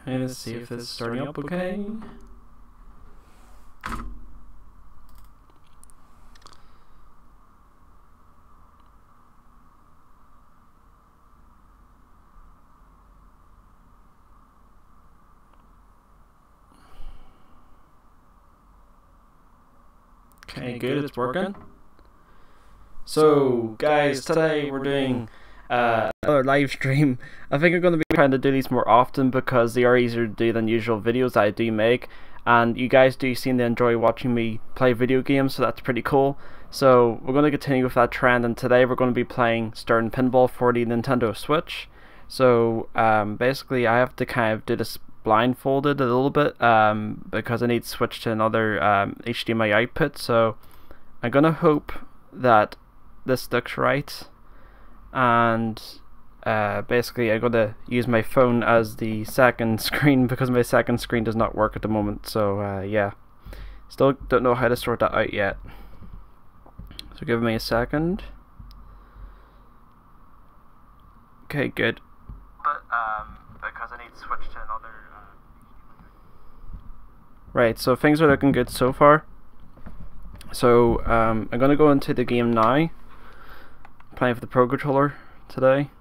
Okay, let's see if it's starting up okay. Okay, good, it's working. So, guys, today we're doing another live stream. I think I'm going to be trying to do these more often because they are easier to do than usual videos that I do make. And you guys do seem to enjoy watching me play video games, so that's pretty cool. So, we're going to continue with that trend, and today we're going to be playing Stern Pinball for the Nintendo Switch. So, basically I have to kind of do this blindfolded a little bit because I need to switch to another HDMI output. So I'm gonna hope that this looks right, and basically I'm gonna use my phone as the second screen because my second screen does not work at the moment. So yeah, still don't know how to sort that out yet, so give me a second. Okay, good. But because I need to switch to another right, so things are looking good so far. So I'm gonna go into the game now. Playing with the Pro Controller today.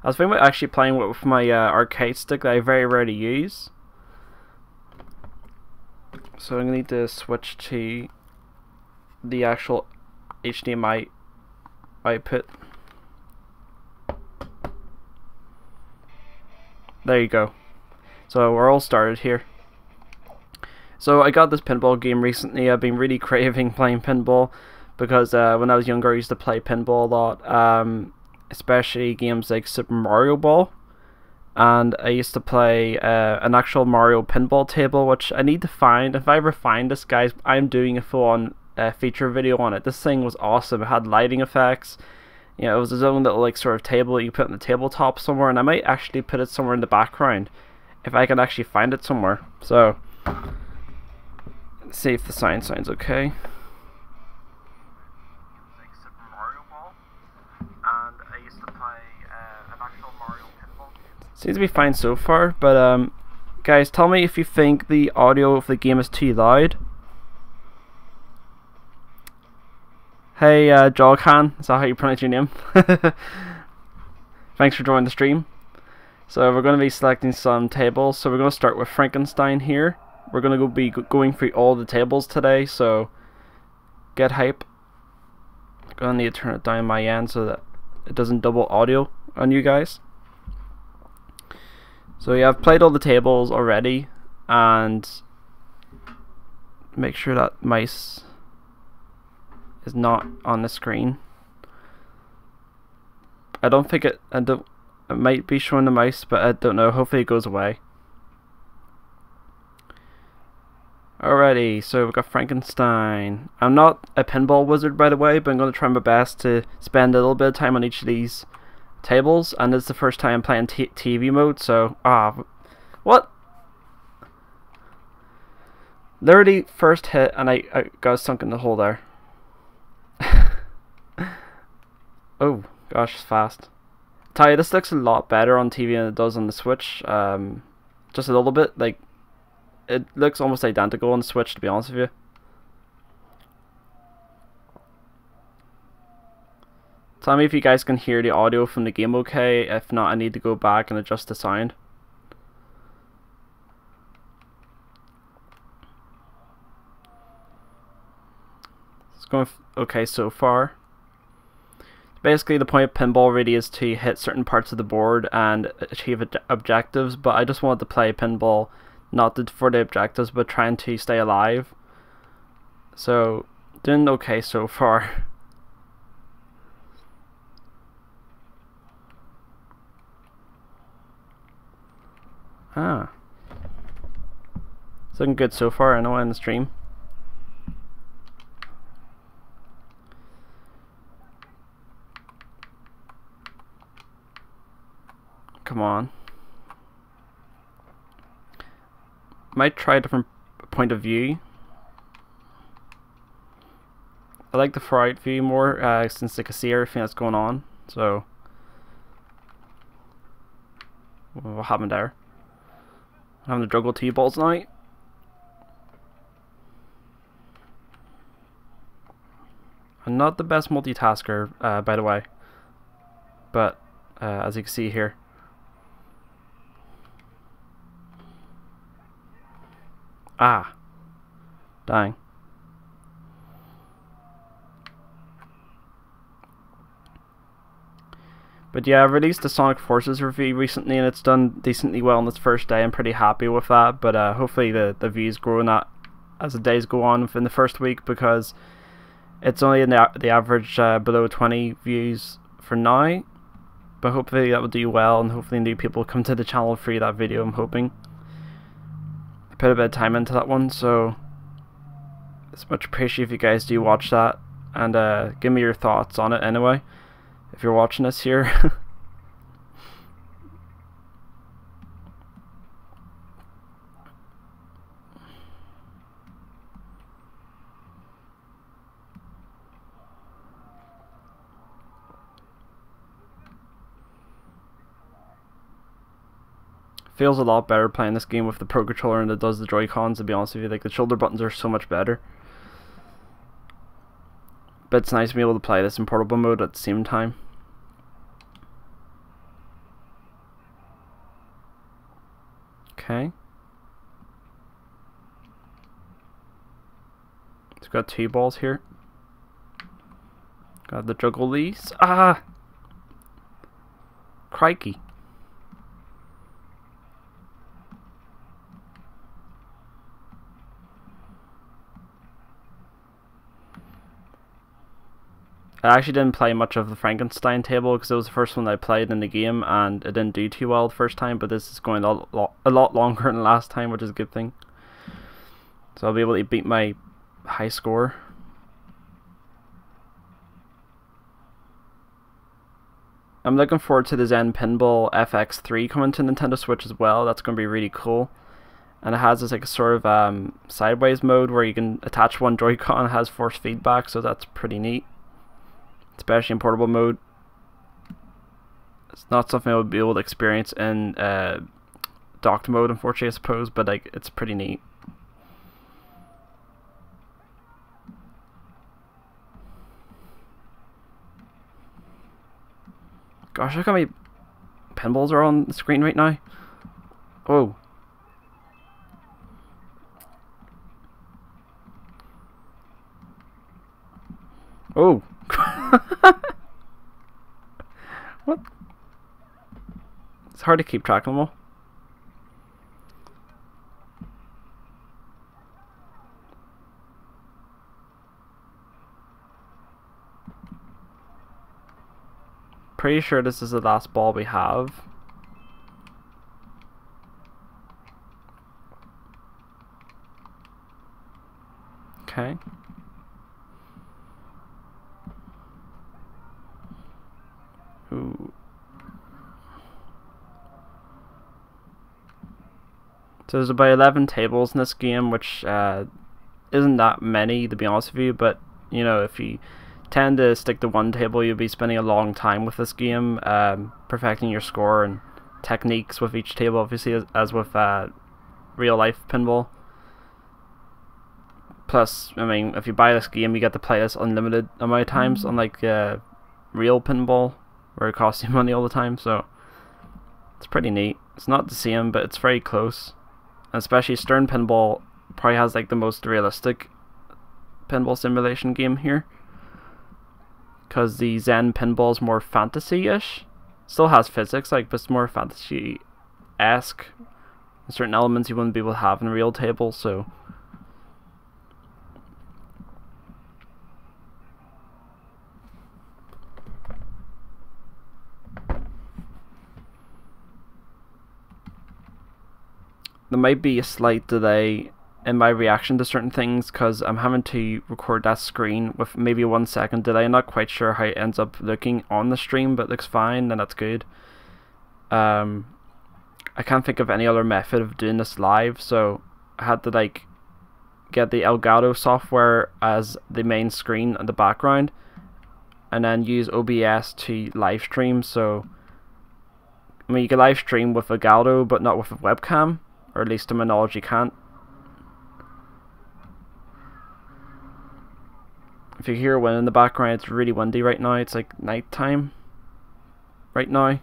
I was thinking about actually playing with my arcade stick that I very rarely use. So I'm gonna need to switch to the actual HDMI output. There you go. So we're all started here. So I got this pinball game recently. I've been really craving playing pinball because when I was younger I used to play pinball a lot, especially games like Super Mario Ball, and I used to play an actual Mario pinball table, which I need to find. If I ever find this, guys, I'm doing a full-on feature video on it. This thing was awesome. It had lighting effects. You know, it was its own little like sort of table you put on the tabletop somewhere, and I might actually put it somewhere in the background if I can actually find it somewhere. So let's see if the sounds okay. Seems to be fine so far, but guys, tell me if you think the audio of the game is too loud. Hey, Joghan, is that how you pronounce your name? Thanks for joining the stream. So we're going to be selecting some tables. So we're going to start with Frankenstein here. We're going to be going through all the tables today, so get hype. I'm going to need to turn it down my end so that it doesn't double audio on you guys. So yeah, I've played all the tables already, and make sure that mouse is not on the screen. I don't think it might be showing the mouse, but I don't know. Hopefully it goes away. Alrighty, so we've got Frankenstein. I'm not a pinball wizard, by the way, but I'm going to try my best to spend a little bit of time on each of these tables, and it's the first time I'm playing TV mode, so what? Literally first hit and I got sunk in the hole there. Oh gosh, it's fast. Tell you, this looks a lot better on TV than it does on the Switch. Just a little bit. Like, it looks almost identical on the Switch, to be honest with you. Tell me if you guys can hear the audio from the game okay. If not, I need to go back and adjust the sound. It's going okay so far. Basically, the point of pinball really is to hit certain parts of the board and achieve objectives, but I just wanted to play pinball not for the objectives, but trying to stay alive. So, doing okay so far. It's looking good so far, I know, in the stream. Come on. Might try a different point of view. I like the far out view more since I can see everything that's going on. So, what happened there? having to juggle T-balls now. I'm not the best multitasker, by the way, but as you can see here. Ah, dang. But yeah, I released the Sonic Forces review recently, and it's done decently well on its first day. I'm pretty happy with that, but hopefully the views grow in that as the days go on within the first week, because it's only in the average below 20 views for now. But hopefully that will do well, and hopefully new people come to the channel for that video, I'm hoping. I put a bit of time into that one, so it's much appreciated if you guys do watch that, and give me your thoughts on it anyway, if you're watching this here. Feels a lot better playing this game with the Pro Controller than it does the Joy-Cons, to be honest with you. Like, the shoulder buttons are so much better. But it's nice to be able to play this in portable mode at the same time. Okay. It's got 2 balls here. Got the juggle these. Ah! Crikey. I actually didn't play much of the Frankenstein table because it was the first one I played in the game, and it didn't do too well the first time, but this is going a lot longer than last time, which is a good thing. So I'll be able to beat my high score. I'm looking forward to the Zen Pinball FX3 coming to Nintendo Switch as well. That's going to be really cool. And it has this like a sort of sideways mode where you can attach one Joy-Con and it has force feedback, so that's pretty neat. Especially in portable mode. It's not something I would be able to experience in docked mode, unfortunately, I suppose, but like it's pretty neat. Gosh, look how many pinballs are on the screen right now. Oh. Oh. What? It's hard to keep track of them all. Pretty sure this is the last ball we have. Okay. Ooh. So there's about 11 tables in this game, which isn't that many, to be honest with you, but you know, if you tend to stick to one table, you'll be spending a long time with this game, perfecting your score and techniques with each table, obviously, as with real life pinball. Plus, I mean, if you buy this game, you get to play this unlimited amount of times, unlike real pinball, where it costs you money all the time, so it's pretty neat. It's not the same, but it's very close. And especially Stern Pinball probably has like the most realistic pinball simulation game here, because the Zen Pinball is more fantasy-ish. Still has physics, like, but it's more fantasy-esque. Certain elements you wouldn't be able to have in a real table, so there might be a slight delay in my reaction to certain things because I'm having to record that screen with maybe a 1 second delay. I'm not quite sure how it ends up looking on the stream, but it looks fine, and that's good. I can't think of any other method of doing this live, so I had to like get the Elgato software as the main screen and the background, and then use OBS to live stream. So I mean, you can live stream with Elgato but not with a webcam, or at least to my knowledge you can't. If you hear wind in the background, it's really windy right now. It's like night time right now.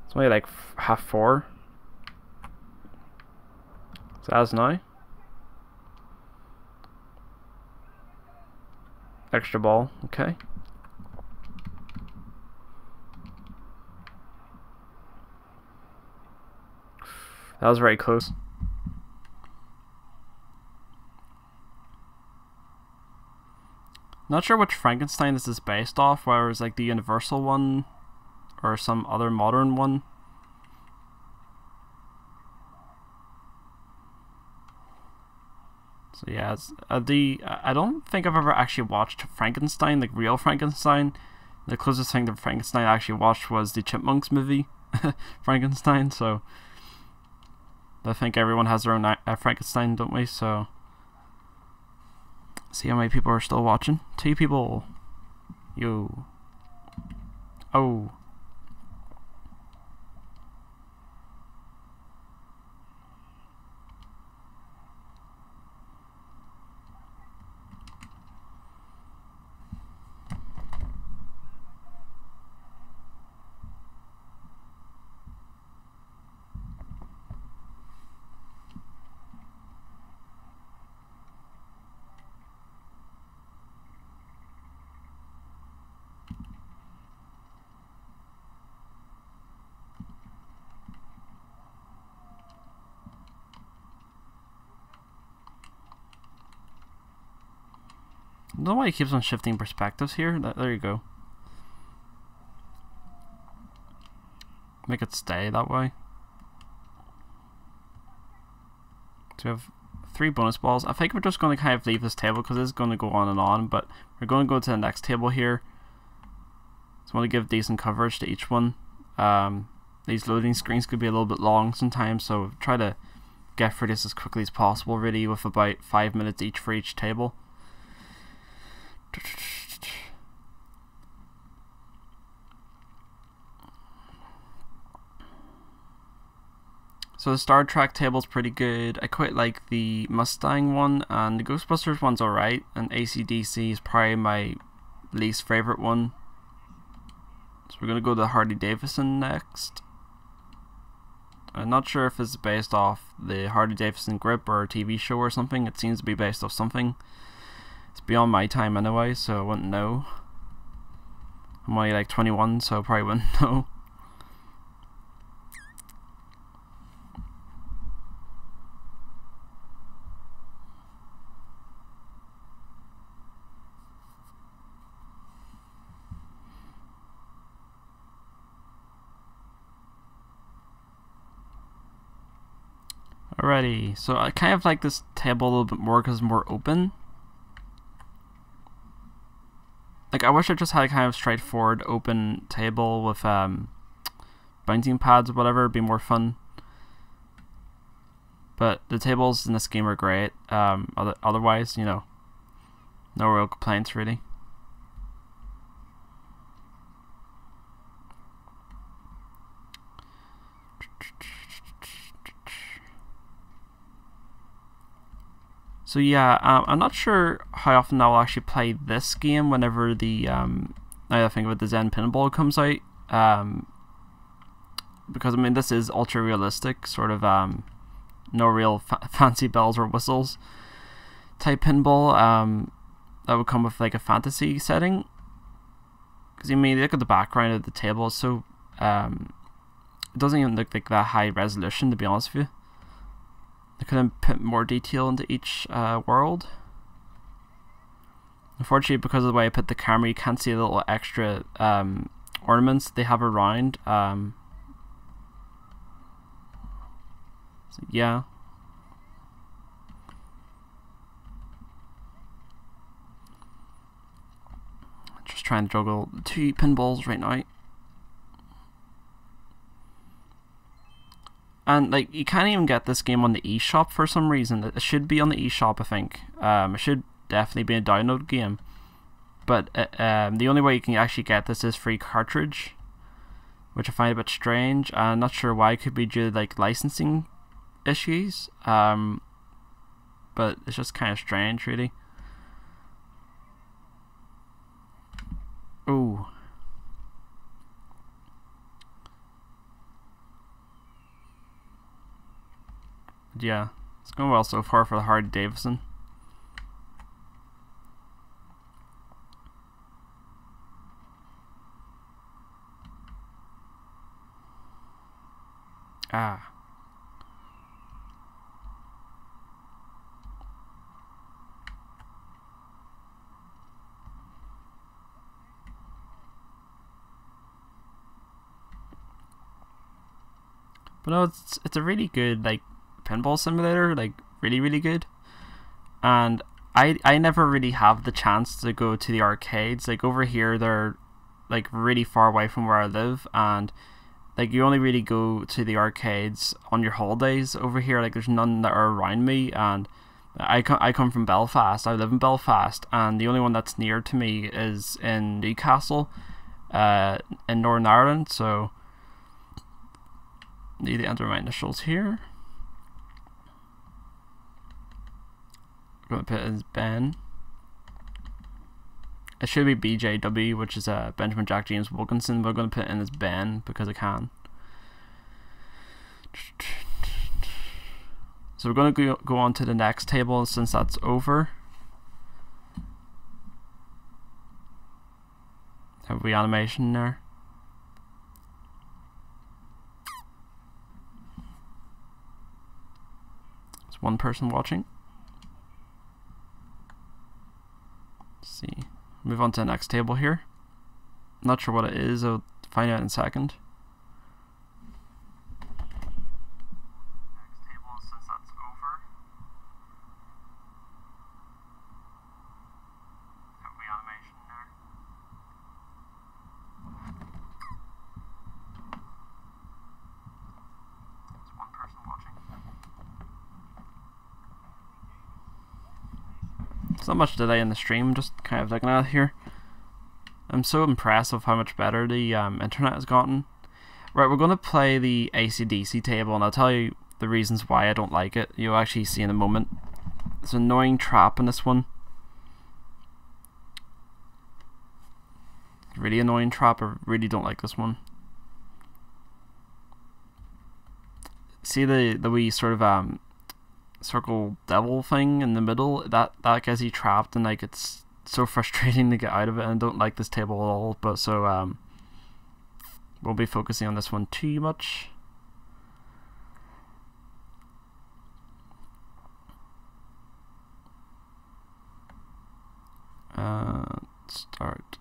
It's only like 4:30. So as now. Extra ball, okay. That was very close. Not sure which Frankenstein this is based off, whether it's like the Universal one or some other modern one. So yeah, it's, I don't think I've ever actually watched Frankenstein, like real Frankenstein. The closest thing to Frankenstein I actually watched was the Chipmunks movie, Frankenstein. So I think everyone has their own Frankenstein, don't we? So see how many people are still watching. 2 people. Yo. Oh. I don't know why he keeps on shifting perspectives here. There you go. Make it stay that way. So we have 3 bonus balls. I think we're just going to kind of leave this table because it's going to go on, but we're going to go to the next table here. So I want to give decent coverage to each one. These loading screens could be a little bit long sometimes, so try to get through this as quickly as possible, really, with about 5 minutes each for each table. So the Star Trek table's pretty good. I quite like the Mustang one, and the Ghostbusters one's alright, and Acdc is probably my least favourite one. So we're going to go to Harley Davidson next. I'm not sure if it's based off the Harley Davidson grip or a TV show or something. It seems to be based off something. It's beyond my time anyway, so I wouldn't know. I'm only like 21, so I probably wouldn't know. Alrighty, so I kind of like this table a little bit more because it's more open. Like, I wish I just had a kind of straightforward open table with bouncing pads or whatever. It'd be more fun. But the tables in this game are great. Otherwise, you know, no real complaints really. So yeah, I'm not sure how often I'll actually play this game whenever the now that I think of it, the Zen Pinball comes out. Because I mean, this is ultra realistic, sort of no real fancy bells or whistles type pinball. That would come with like a fantasy setting. Because you mean, look at the background of the table, it's so it doesn't even look like that high resolution, to be honest with you. I couldn't put more detail into each world. Unfortunately, because of the way I put the camera, you can't see the little extra ornaments they have around. So yeah. Just trying to juggle 2 pinballs right now. And like, you can't even get this game on the eShop for some reason. It should be on the eShop, I think. It should definitely be a download game. But the only way you can actually get this is free cartridge, which I find a bit strange. I'm not sure why. It could be due to like licensing issues, but it's just kind of strange, really. Ooh. Yeah, it's going well so far for the Harley Davidson. Ah. But no, it's a really good like pinball simulator, like really good. And I never really have the chance to go to the arcades. Like over here, they're like really far away from where I live, and like you only really go to the arcades on your holidays over here. Like there's none that are around me, and I come from Belfast. I live in Belfast, and the only one that's near to me is in Newcastle, in Northern Ireland. So need to enter my initials here. I'm going to put it as Ben. It should be BJW, which is Benjamin Jack James Wilkinson, but I'm going to put it in as Ben because I can. So we're going to go on to the next table since that's over. Have we animation there? There's one person watching. Let's see. Move on to the next table here. Not sure what it is, I'll find out in a second. Next table, since that's over. Have we animation there? There's one person watching. There's not much delay in the stream, just kind of looking at it here. I'm so impressed with how much better the internet has gotten. Right, we're going to play the Acdc table, and I'll tell you the reasons why I don't like it. You'll actually see in a moment. There's an annoying trap in this one. Really annoying trap. I really don't like this one. See the wee sort of circle devil thing in the middle? That gets you trapped, and like it's so frustrating to get out of it, and I don't like this table at all. But so won't be focusing on this one too much. Start.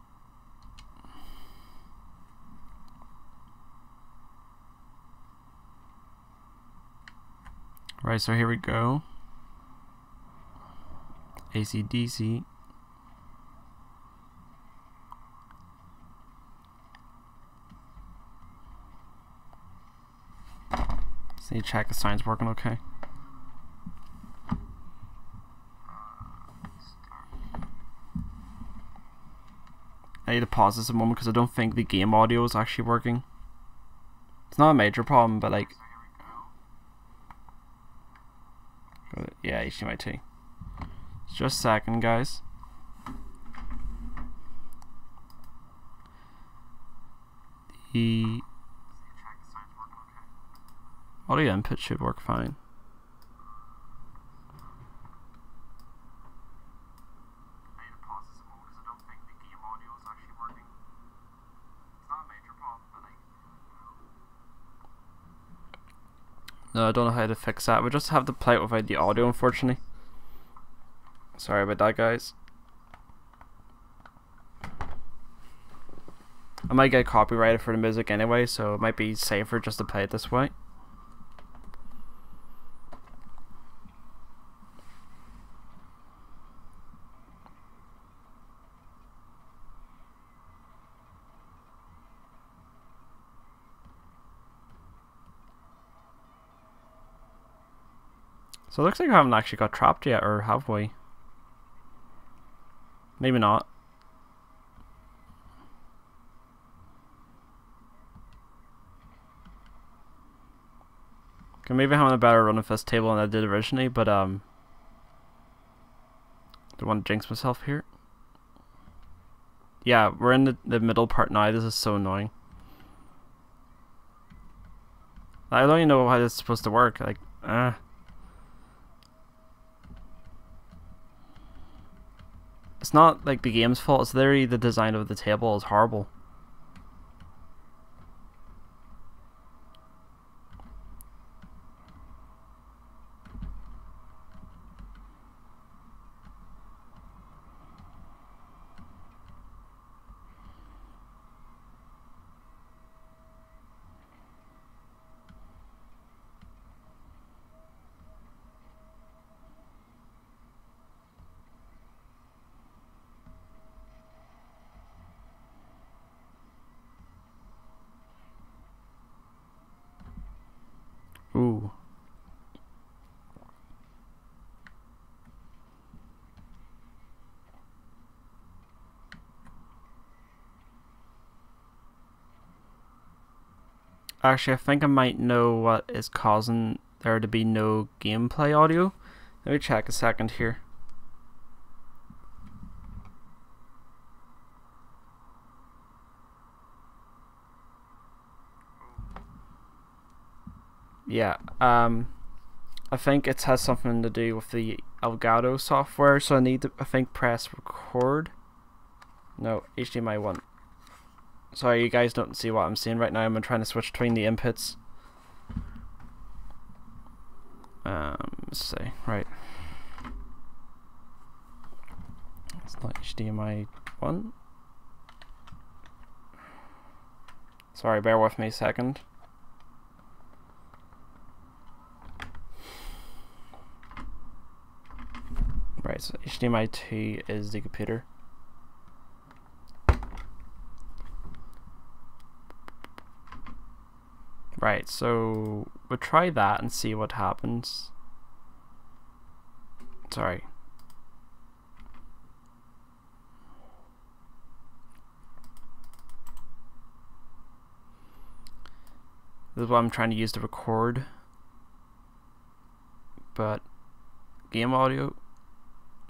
Right, so here we go. Acdc. Just need to check the sound's working okay. I need to pause this a moment because I don't think the game audio is actually working. It's not a major problem, but like, yeah, HDMI 2. Just a second, guys. The audio input should work fine. No, I don't know how to fix that. We just have to play it without the audio, unfortunately. Sorry about that, guys. I might get copyrighted for the music anyway, so it might be safer just to play it this way. So it looks like I haven't actually got trapped yet, or have we? Maybe not. Maybe having a better run of this table than I did originally, but don't want to jinx myself here. Yeah, we're in the middle part now. This is so annoying. I don't even know how this is supposed to work. Like, it's not like the game's fault. It's literally the design of the table is horrible. Ooh. Actually, I think I might know what is causing there to be no gameplay audio. Let me check a second here. Yeah, I think it has something to do with the Elgato software, so I need to, I think, press record. No, HDMI 1. Sorry, you guys don't see what I'm seeing right now. I'm trying to switch between the inputs. Let's see, right. It's not HDMI 1. Sorry, bear with me a second. Right, so HDMI 2 is the computer. Right, so we'll try that and see what happens. Sorry. This is what I'm trying to use to record. But game audio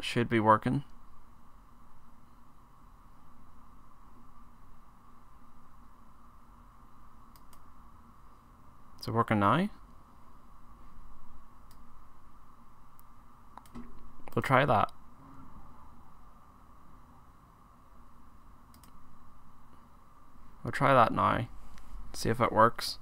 should be working. Is it working now? We'll try that. We'll try that now. See if it works.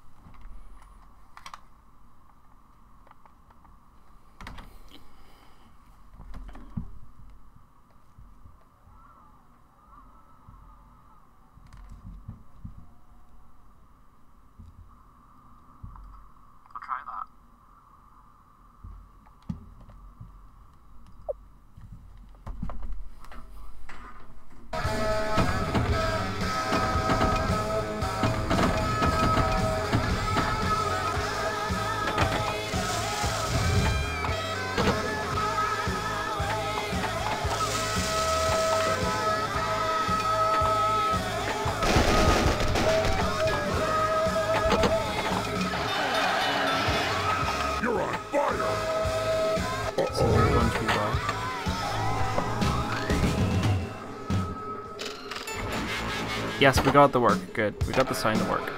Yes, we got the work. Good. We got the sign to work.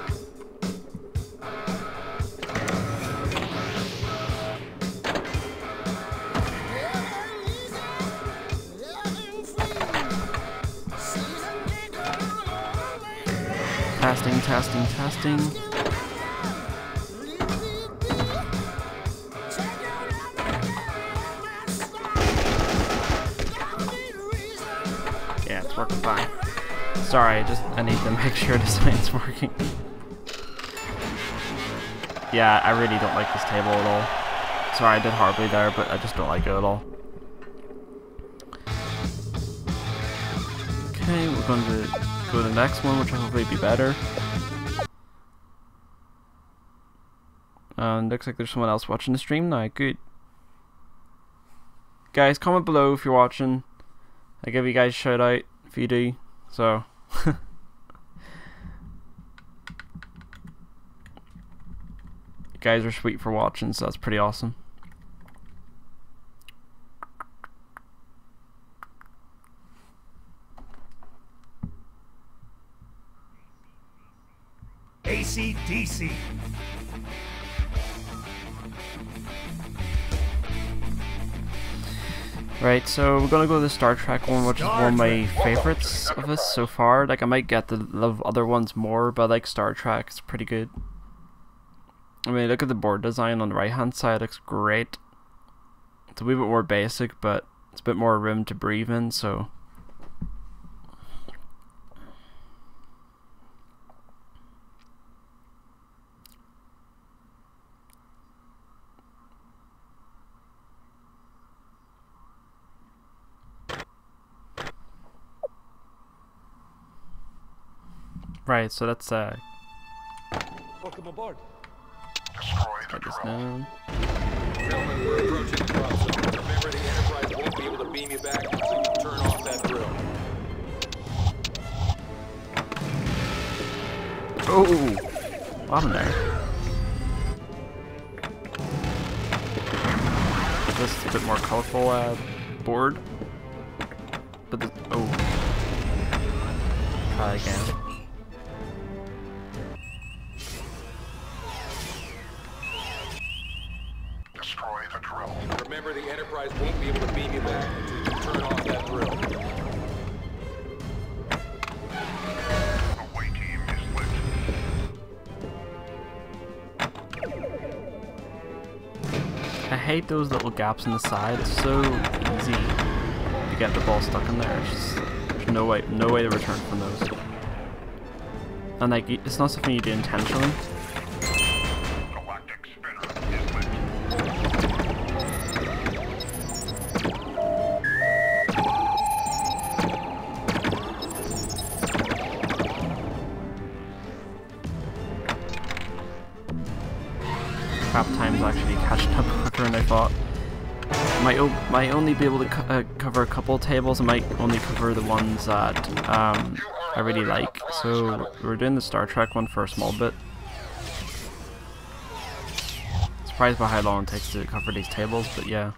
Testing, testing, testing. Yeah, it's working fine. Sorry, I need to make sure the sign's working. Yeah, I really don't like this table at all. Sorry, I did horribly there, but I just don't like it at all. Okay, we're going to go to the next one, which will hopefully be better. And looks like there's someone else watching the stream now. Good. Guys, comment below if you're watching. I give you guys a shout out if you do. So guys are sweet for watching, so that's pretty awesome. Acdc. Right, so we're gonna go to the Star Trek one, which is one of my favorites of this so far. Like, I might get to love other ones more, but I like Star Trek. It's pretty good. I mean, look at the board design on the right hand side, it looks great. It's a wee bit more basic, but it's a bit more room to breathe in, so. Right, so that's Welcome aboard. get this down. Gentlemen, we're approaching the drop zone. Remember, the Enterprise won't be able to beam you back until you turn off that drill. Oh, what happened there? This is a bit more colorful board, but the, oh, try again. Destroy the drill. Remember, the Enterprise won't be able to beam you back until you turn off that drill. Away team is lit. I hate those little gaps in the side. It's so easy to get the ball stuck in there. It's just, there's no way to return from those. And like, it's not something you do intentionally. Galactic spinner is lit. Crap time's actually catching up quicker than I thought. Might only be able to cover a couple of tables. I might only cover the ones that I really like. So we're doing the Star Trek one for a small bit. Surprised by how long it takes to cover these tables, but yeah.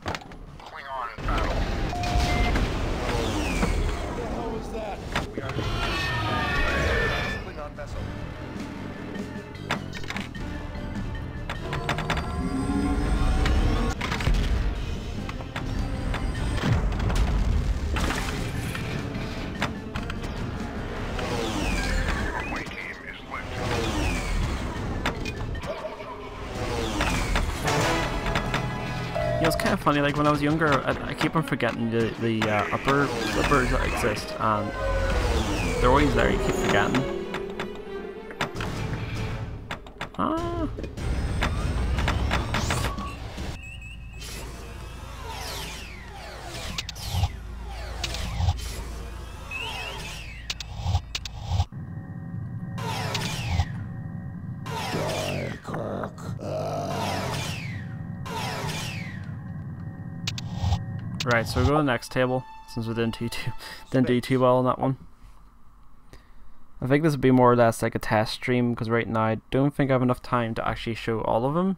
Klingon in battle. What was that? We are Klingon vessel. Away team is lit. Yeah, it's kind of funny. Like when I was younger, I keep on forgetting the upper flippers that exist, and they're always there. You keep forgetting. Ah. Right, so we'll go to the next table, since we didn't do too well on that one. I think this would be more or less like a test stream, because right now I don't think I have enough time to actually show all of them.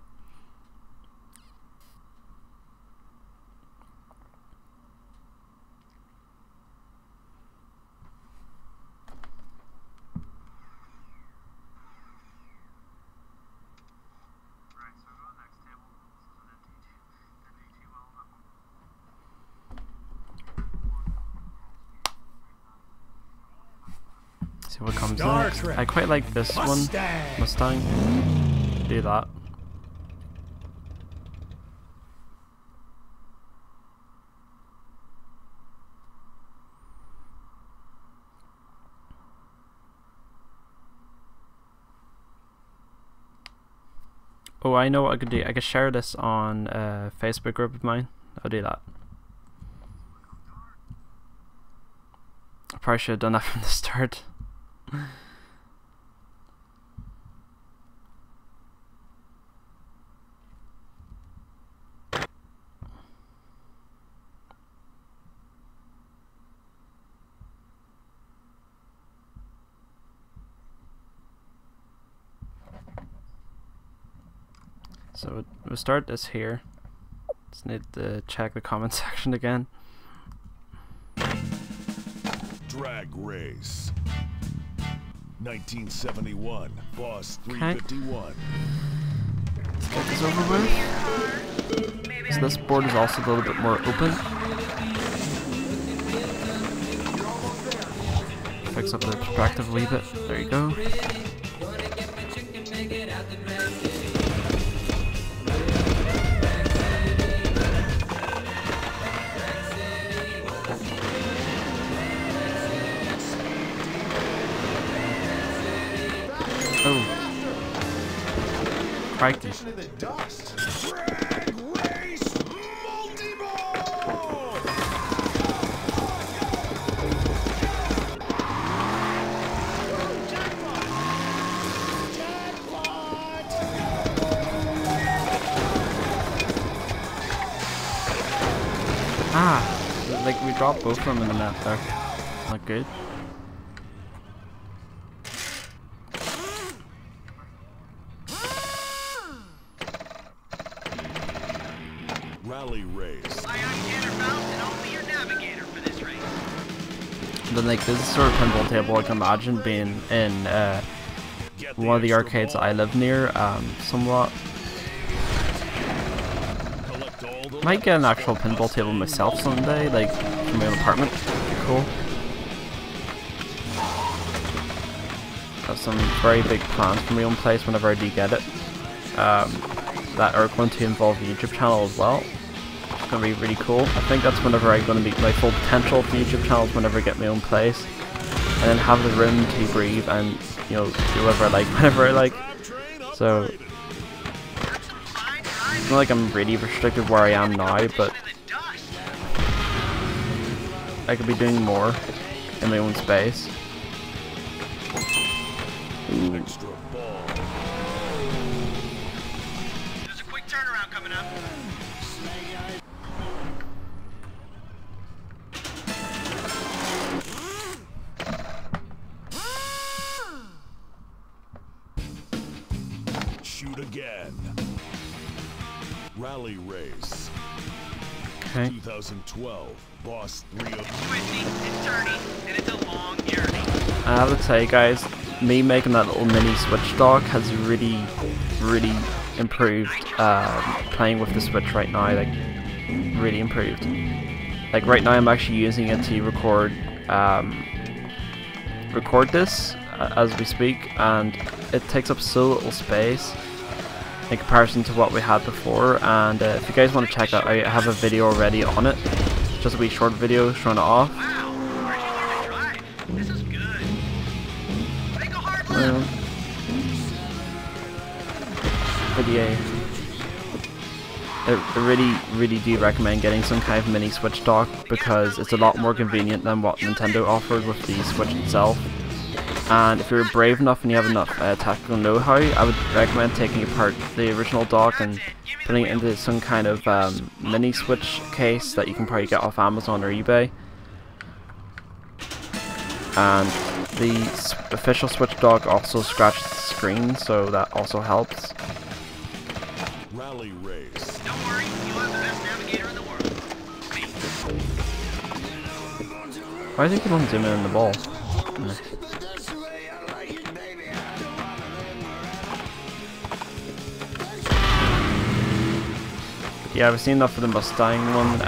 See what comes Star next. Trek. I quite like this Mustang. one. Mustang. Do that. Oh, I know what I could do. I could share this on a Facebook group of mine. I'll do that. I probably should have done that from the start. So we'll start this here. Just need to check the comment section again. Drag race. 1971. Boss 351. Let's get this over with. So this board is also a little bit more open. Fix up the perspective a wee bit. There you go. Oh. Crikey. Drag race multi-ball! Ah, like we dropped both of them in the net there. Not good. Rally race. Then like this is sort of pinball table I can imagine being in one of the arcades I live near, somewhat. Might get an actual pinball table myself someday, like from my own apartment. Pretty cool. Got some very big plans for my own place whenever I do get it. That are going to involve the YouTube channel as well. It's going to be really cool. I think that's whenever I'm going to meet my full potential for the YouTube channel, whenever I get my own place. And then have the room to breathe and, you know, do whatever I like, whenever I like. So, it's not like I'm really restricted where I am now, but I could be doing more in my own space. Ooh. Extra ball. There's a quick turnaround coming up. Shoot again. Rally race. Okay. 2012. Boss 301. Twisty, it's turny, and it's a long journey. I have to say, guys, me making that little mini Switch dock has really improved playing with the Switch right now. Like, really improved. Like right now, I'm actually using it to record this as we speak, and it takes up so little space in comparison to what we had before. And if you guys want to check that out, I have a video already on it. Just a wee short video showing it off. Wow, where'd you learn to drive? This is good. Take a hard left. But yeah, I really do recommend getting some kind of mini Switch dock, because it's a lot more convenient than what Nintendo offered with the Switch itself. And if you're brave enough and you have enough tactical know-how, I would recommend taking apart the original dock and putting it into some kind of mini Switch case that you can probably get off Amazon or eBay. And the official Switch dock also scratches the screen, so that also helps. Rally race. Don't worry, you'll have the best navigator in the world. Me. Why do you keep on zooming in the ball? Yeah, we've seen enough for the Mustang one.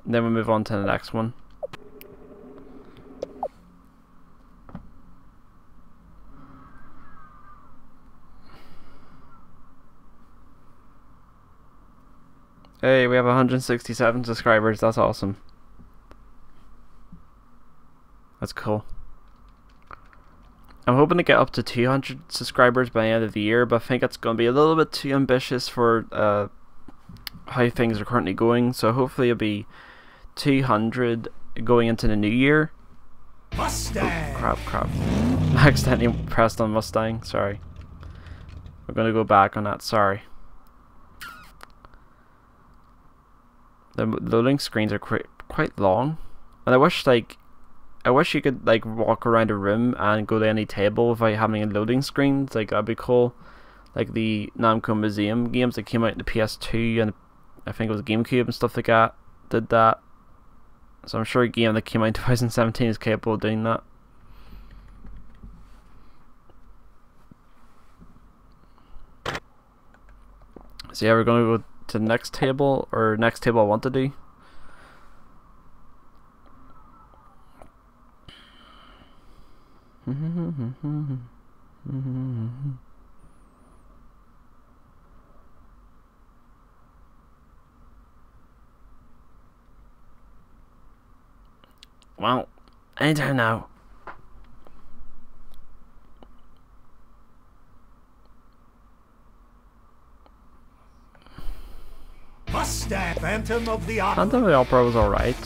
Then we'll move on to the next one. Hey, we have 167 subscribers. That's awesome. That's cool. I'm hoping to get up to 200 subscribers by the end of the year, but I think it's going to be a little bit too ambitious for how things are currently going. So hopefully it'll be 200 going into the new year. Mustang. Oh, crap. I accidentally pressed on Mustang. Sorry. We're going to go back on that. Sorry. The loading screens are quite long, and I wish you could walk around a room and go to any table without having a loading screens. Like, that'd be cool. like the Namco Museum games that came out in the PS2 and I think it was GameCube and stuff like that, did that. So I'm sure a game that came out in 2017 is capable of doing that. So yeah, we're going to go to the next table, or next table I want to do. Well, anytime now. Mustang, Phantom of the Opera. Phantom of the Opera was alright.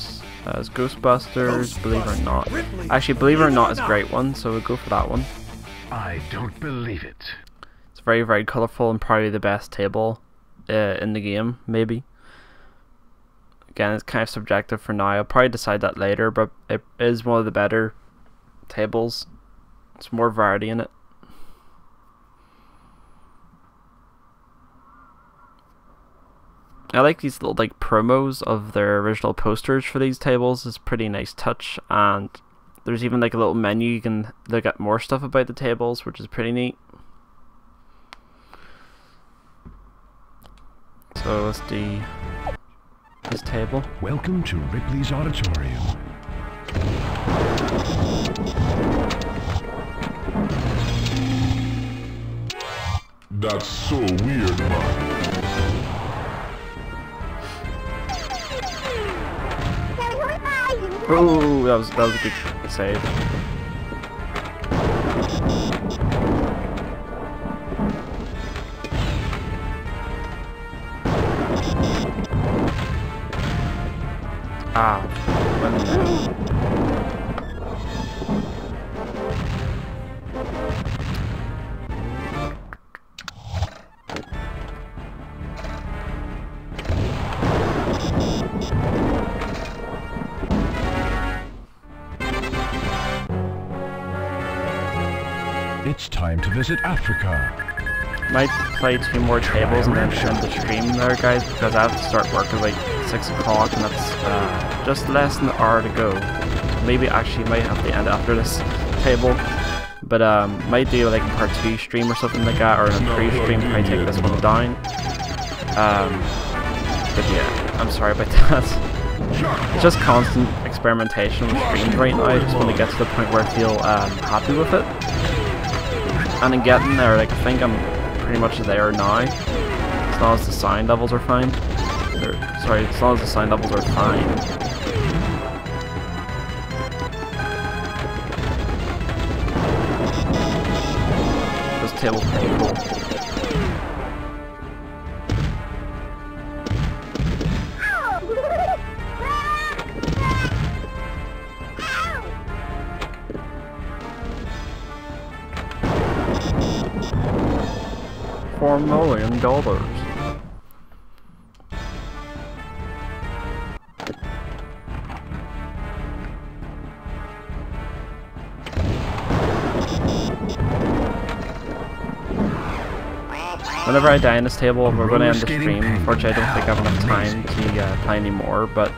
As Ghostbusters, Believe It or Not. Ripley, Actually, Believe It or Not is a Not. great one, so we'll go for that one. I don't believe it. It's very, very colourful and probably the best table in the game, maybe. Again, it's kind of subjective for now. I'll probably decide that later, but it is one of the better tables. It's more variety in it. I like these little like promos of their original posters for these tables. It's a pretty nice touch, and there's even like a little menu you can look at more stuff about the tables, which is pretty neat. So let's do this table. Welcome to Ripley's Auditorium. That's so weird, man. Oh, that was a good save. Ah, when It's time to visit Africa. might play 2 more tables and then end the stream there, guys, because I have to start work at like 6 o'clock and that's just less than an hour to go. So maybe actually might have to end after this table, but might do like a part 2 stream or something like that, or in a pre-stream probably take this one down. But yeah, I'm sorry about that. It's just constant experimentation with streams right now. I just want to get to the point where I feel happy with it. And in getting there, like, I think I'm pretty much there now, as long as the sound levels are fine. Or, sorry, as long as the sound levels are fine. This table's pretty cool. $4 million. Whenever I die in this table, we're going to end the stream. Unfortunately, I don't think I have enough time to play anymore, but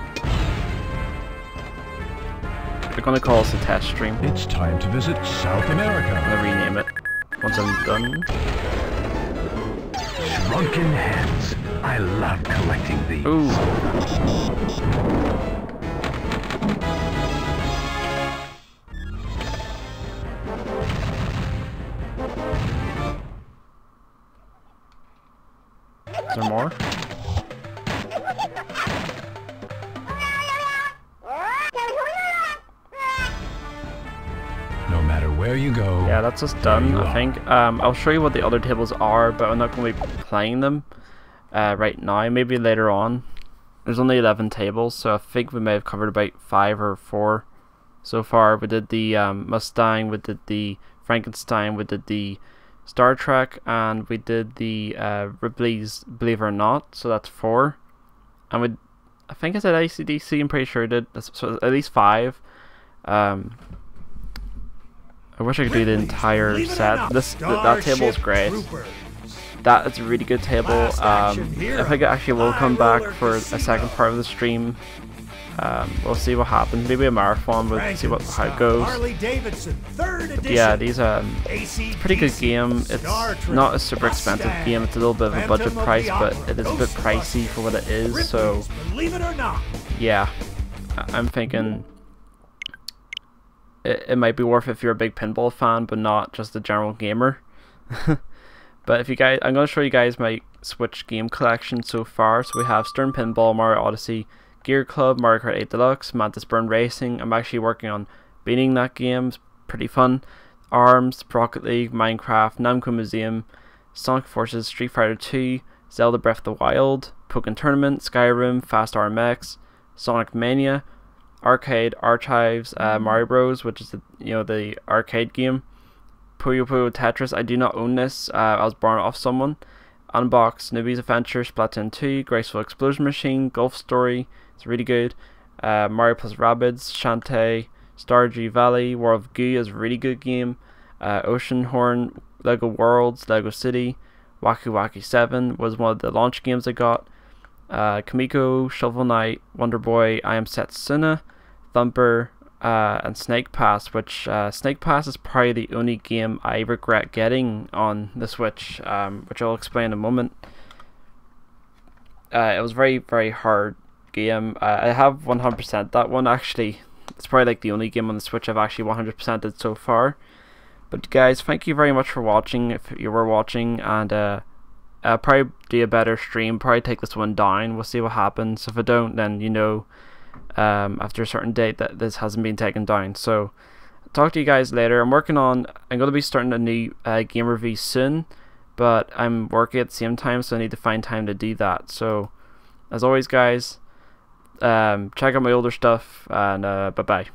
we're going to call this a test stream. It's time to visit South I'm America. going to rename it once I'm done. Shrunken heads. I love collecting these. Ooh. Is there more? No matter where you go. Yeah, that's just done, I think. I'll show you what the other tables are, but I'm not going to be playing them right now. Maybe later on. There's only 11 tables, so I think we may have covered about 5 or 4 so far. We did the Mustang, we did the Frankenstein, we did the Star Trek, and we did the Ripley's Believe It or Not, so that's 4. And I think I said Acdc, I'm pretty sure I did, so at least 5. I wish I could do the entire set. That table is great. that is a really good table. I think it actually will come back for a second part of the stream. We'll see what happens. Maybe a marathon. We'll see how it goes. But yeah, these it's a pretty good game. It's not a super expensive game. It's a little bit of a budget price, but it is a bit pricey for what it is. So yeah, I'm thinking it might be worth it if you're a big pinball fan, but not just a general gamer. But if you guys, I'm going to show you guys my Switch game collection so far. So we have Stern Pinball, Mario Odyssey, Gear Club, Mario Kart 8 Deluxe, Mantis Burn Racing. I'm actually working on beating that game. It's pretty fun. ARMS, Rocket League, Minecraft, Namco Museum, Sonic Forces, Street Fighter 2, Zelda Breath of the Wild, Pokken Tournament, Skyrim, Fast RMX, Sonic Mania, Arcade Archives, Mario Bros, which is the arcade game. Puyo Puyo Tetris. I do not own this. I was borrowed off someone. Unbox, Newbie's Adventure, Splatoon 2, Graceful Explosion Machine, Golf Story. It's really good. Mario plus Rabbids, Shantae, Stardew Valley, World of Goo is a really good game. Ocean Horn, Lego Worlds, Lego City, Wacky Wacky 7 was one of the launch games I got. Kamiko, Shovel Knight, Wonder Boy, I Am Setsuna, Thumper, and Snake Pass, which Snake Pass is probably the only game I regret getting on the Switch, which I'll explain in a moment. It was very, very hard game. I have 100% that one actually. It's probably like the only game on the Switch I've actually 100%ed so far. But guys, thank you very much for watching, if you were watching, and I'll probably do a better stream, probably take this one down. We'll see what happens. If I don't, then after a certain date that this hasn't been taken down. So talk to you guys later. I'm going to be starting a new game review soon, but I'm working at the same time, so I need to find time to do that. So as always guys, check out my older stuff, and bye bye.